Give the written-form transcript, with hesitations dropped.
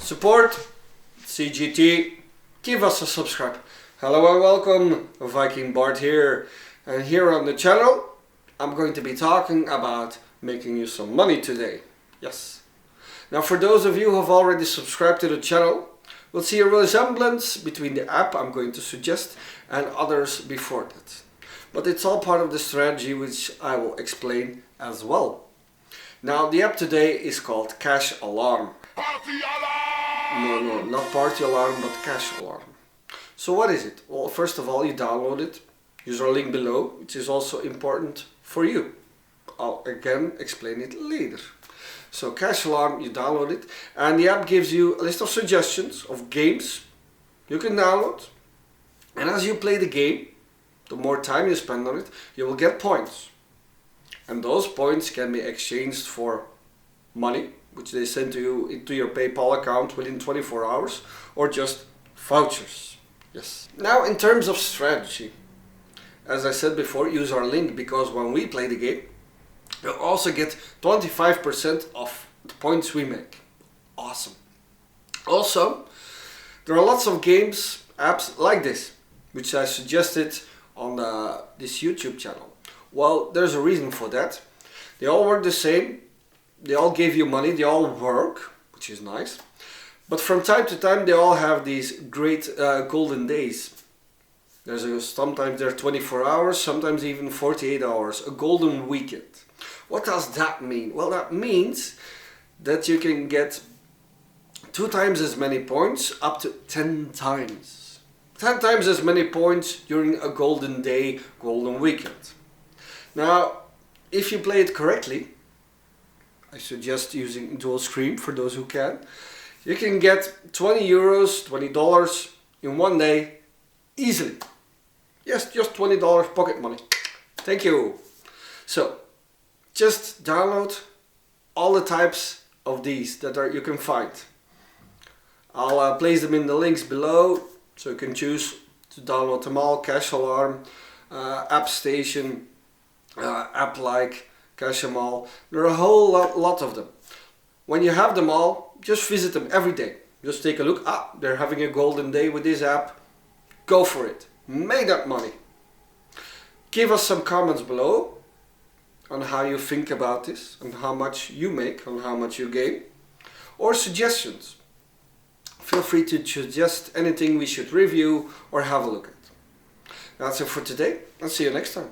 Support CGT, give us a subscribe. Hello and welcome, Viking Bart here. And here on the channel I'm going to be talking about making you some money today. Yes. Now for those of you who have already subscribed to the channel, we'll see a resemblance between the app I'm going to suggest and others before that. But it's all part of the strategy which I will explain as well. Now the app today is called Cash Alarm. Party alarm! No, not Party Alarm, but Cash Alarm. So what is it? Well, first of all, you download it. Use our link below, which is also important for you. I'll again explain it later. So Cash Alarm, you download it, and the app gives you a list of suggestions of games you can download. And as you play the game, the more time you spend on it, you will get points. And those points can be exchanged for money, which they send to you into your PayPal account within 24 hours, or just vouchers. Yes. Now in terms of strategy, as I said before, use our link, because when we play the game, you'll also get 25% of the points we make. Awesome. Also, there are lots of games, apps like this, which I suggested on this YouTube channel. Well, there's a reason for that. They all work the same. They all give you money. They all work, which is nice. But from time to time, they all have these great golden days. Sometimes they're 24 hours, sometimes even 48 hours, a golden weekend. What does that mean? Well, that means that you can get 2 times as many points, up to 10 times. 10 times as many points during a golden day, golden weekend. Now, if you play it correctly, I suggest using dual screen for those who can. You can get 20 euros, $20 in one day easily. Yes, just $20 pocket money. Thank you. So, just download all the types of these that you can find. I'll place them in the links below, so you can choose to download them all. Cash Alarm, App Station, app like Cash 'em all. There are a whole lot of them. When you have them all, just visit them every day. Just take a look. They're having a golden day with this app. Go for it. Make that money. Give us some comments below on how you think about this and how much you make and how much you gain, or suggestions. Feel free to suggest anything we should review or have a look at. That's it for today. I'll see you next time.